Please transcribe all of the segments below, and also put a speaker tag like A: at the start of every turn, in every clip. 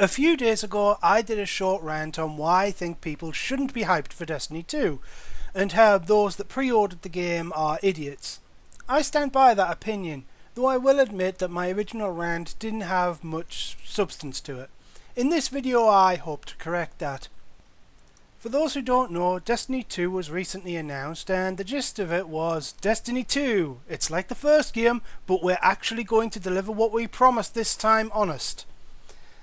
A: A few days ago, I did a short rant on why I think people shouldn't be hyped for Destiny 2, and how those that pre-ordered the game are idiots. I stand by that opinion, though I will admit that my original rant didn't have much substance to it. In this video, I hope to correct that. For those who don't know, Destiny 2 was recently announced, and the gist of it was, Destiny 2, it's like the first game, but we're actually going to deliver what we promised this time, honest.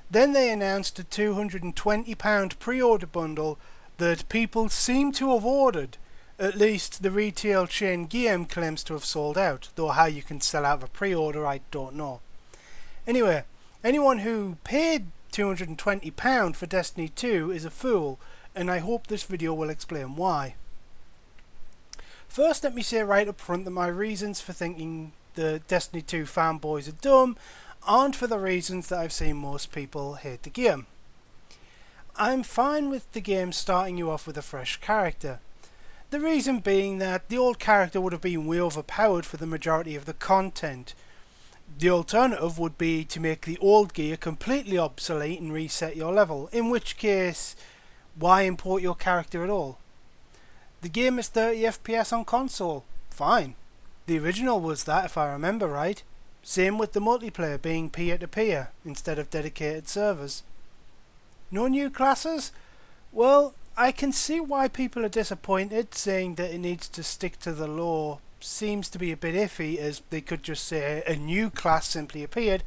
A: Then they announced a £220 pre-order bundle that people seem to have ordered. At least the retail chain Game claims to have sold out, though how you can sell out of a pre-order I don't know. Anyway, anyone who paid £220 for Destiny 2 is a fool, and I hope this video will explain why. First, let me say right up front that my reasons for thinking the Destiny 2 fanboys are dumb aren't for the reasons that I've seen most people hate the game. I'm fine with the game starting you off with a fresh character. The reason being that the old character would have been way overpowered for the majority of the content. The alternative would be to make the old gear completely obsolete and reset your level, in which case, why import your character at all? The game is 30 FPS on console. Fine. The original was that, if I remember right. Same with the multiplayer being peer-to-peer instead of dedicated servers. No new classes? Well, I can see why people are disappointed. Saying that it needs to stick to the lore seems to be a bit iffy, as they could just say a new class simply appeared.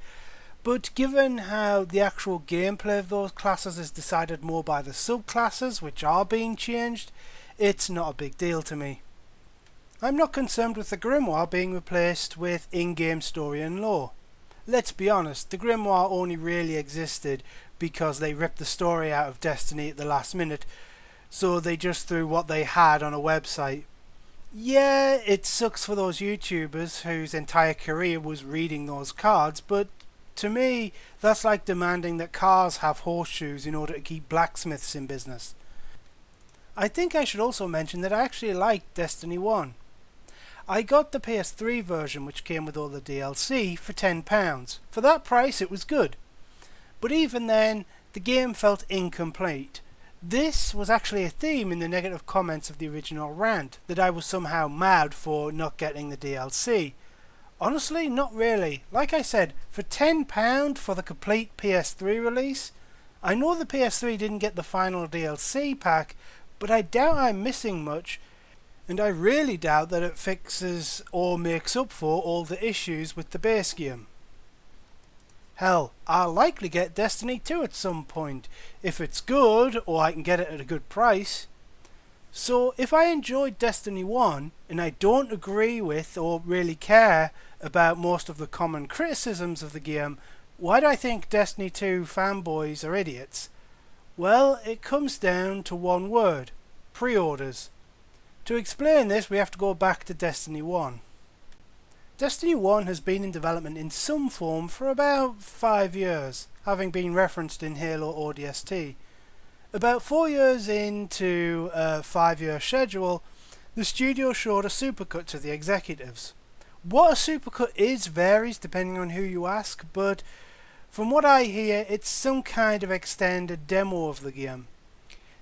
A: But given how the actual gameplay of those classes is decided more by the subclasses, which are being changed, it's not a big deal to me. I'm not concerned with the Grimoire being replaced with in-game story and lore. Let's be honest, the Grimoire only really existed because they ripped the story out of Destiny at the last minute, so they just threw what they had on a website. Yeah, it sucks for those YouTubers whose entire career was reading those cards, but to me, that's like demanding that cars have horseshoes in order to keep blacksmiths in business. I think I should also mention that I actually liked Destiny 1. I got the PS3 version, which came with all the DLC, for £10. For that price it was good. But even then, the game felt incomplete. This was actually a theme in the negative comments of the original rant, that I was somehow mad for not getting the DLC. Honestly, not really. Like I said, for £10 for the complete PS3 release, I know the PS3 didn't get the final DLC pack, but I doubt I'm missing much, and I really doubt that it fixes or makes up for all the issues with the base game. Hell, I'll likely get Destiny 2 at some point, if it's good or I can get it at a good price. So if I enjoyed Destiny 1 and I don't agree with or really care about most of the common criticisms of the game, why do I think Destiny 2 fanboys are idiots? Well, it comes down to one word: pre-orders. To explain this, we have to go back to Destiny 1. Destiny 1 has been in development in some form for about 5 years, having been referenced in Halo ODST. About 4 years into a 5-year schedule, the studio showed a supercut to the executives. What a supercut is varies depending on who you ask, but from what I hear, it's some kind of extended demo of the game.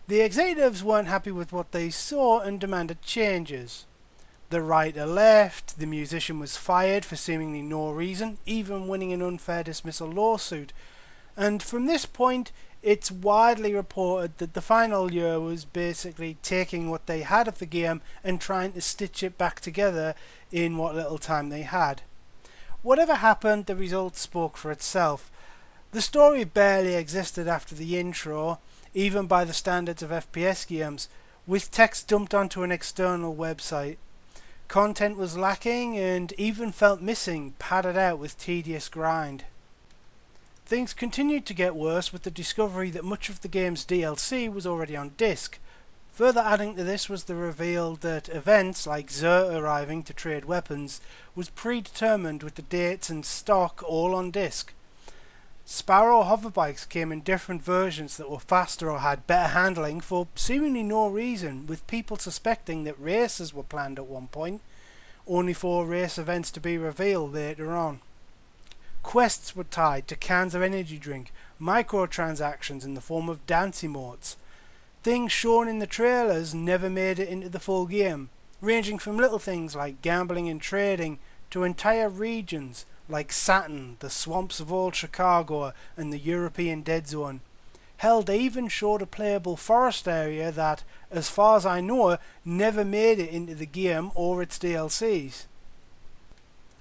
A: The executives weren't happy with what they saw and demanded changes. The writer left, the musician was fired for seemingly no reason, even winning an unfair dismissal lawsuit, and from this point it's widely reported that the final year was basically taking what they had of the game and trying to stitch it back together in what little time they had. Whatever happened, the result spoke for itself. The story barely existed after the intro, even by the standards of FPS games, with text dumped onto an external website. Content was lacking and even felt missing, padded out with tedious grind. Things continued to get worse with the discovery that much of the game's DLC was already on disc. Further adding to this was the reveal that events like Xur arriving to trade weapons was predetermined with the dates and stock all on disc. Sparrow hoverbikes came in different versions that were faster or had better handling for seemingly no reason, with people suspecting that races were planned at one point, only for race events to be revealed later on. quests were tied to cans of energy drink, microtransactions in the form of dance emotes. Things shown in the trailers never made it into the full game, ranging from little things like gambling and trading to entire regions like Saturn, the swamps of old Chicago, and the European Dead Zone. Hell, they even showed a playable forest area that, as far as I know, never made it into the game or its DLCs.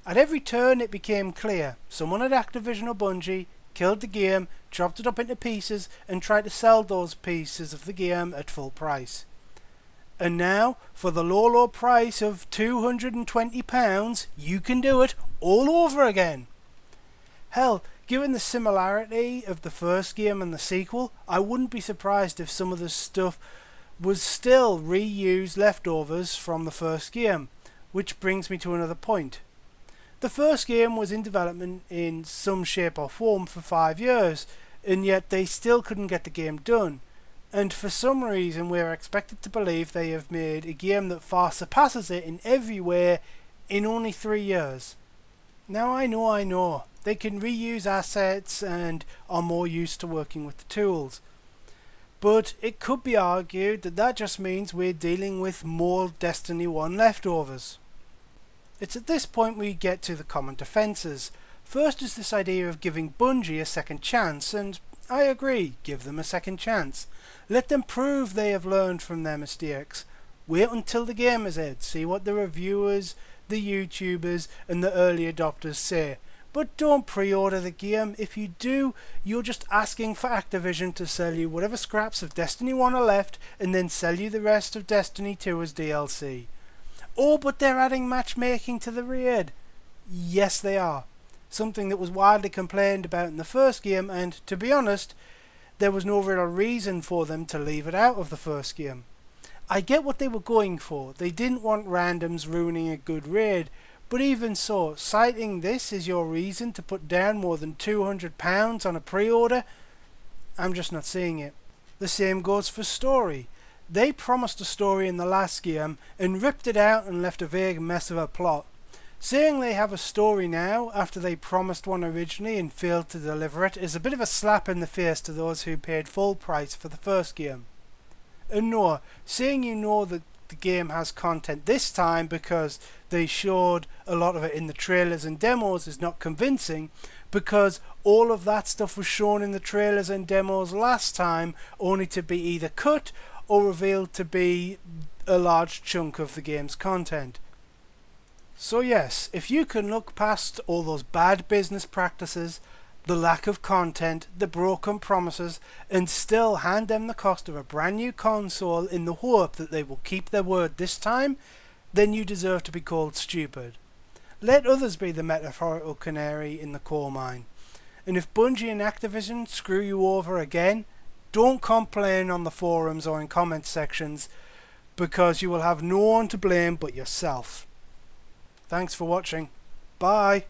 A: At every turn it became clear someone at Activision or Bungie killed the game, chopped it up into pieces, and tried to sell those pieces of the game at full price. And now, for the low price of £220, you can do it all over again. Hell, given the similarity of the first game and the sequel, I wouldn't be surprised if some of the stuff was still reused leftovers from the first game, which brings me to another point. The first game was in development in some shape or form for 5 years, and yet they still couldn't get the game done. And for some reason we're expected to believe they have made a game that far surpasses it in every way in only 3 years. Now I know, they can reuse assets and are more used to working with the tools. But it could be argued that that just means we're dealing with more Destiny 1 leftovers. It's at this point we get to the common defences. First is this idea of giving Bungie a second chance, and I agree, give them a second chance. Let them prove they have learned from their mistakes. Wait until the game is out, see what the reviewers, the YouTubers and the early adopters say. But don't pre-order the game. If you do, you're just asking for Activision to sell you whatever scraps of Destiny 1 are left and then sell you the rest of Destiny 2 as DLC. Oh, but they're adding matchmaking to the raid. Yes, they are. Something that was widely complained about in the first game, and to be honest, there was no real reason for them to leave it out of the first game. I get what they were going for. They didn't want randoms ruining a good raid, but even so, citing this as your reason to put down more than £200 on a pre-order, I'm just not seeing it. The same goes for story. They promised a story in the last game and ripped it out and left a vague mess of a plot. Saying they have a story now after they promised one originally and failed to deliver it is a bit of a slap in the face to those who paid full price for the first game. And no, saying you know that the game has content this time because they showed a lot of it in the trailers and demos is not convincing, because all of that stuff was shown in the trailers and demos last time only to be either cut or revealed to be a large chunk of the game's content. So yes, if you can look past all those bad business practices, the lack of content, the broken promises, and still hand them the cost of a brand new console in the hope that they will keep their word this time, then you deserve to be called stupid. Let others be the metaphorical canary in the coal mine. And if Bungie and Activision screw you over again, don't complain on the forums or in comment sections, because you will have no one to blame but yourself. Thanks for watching. Bye.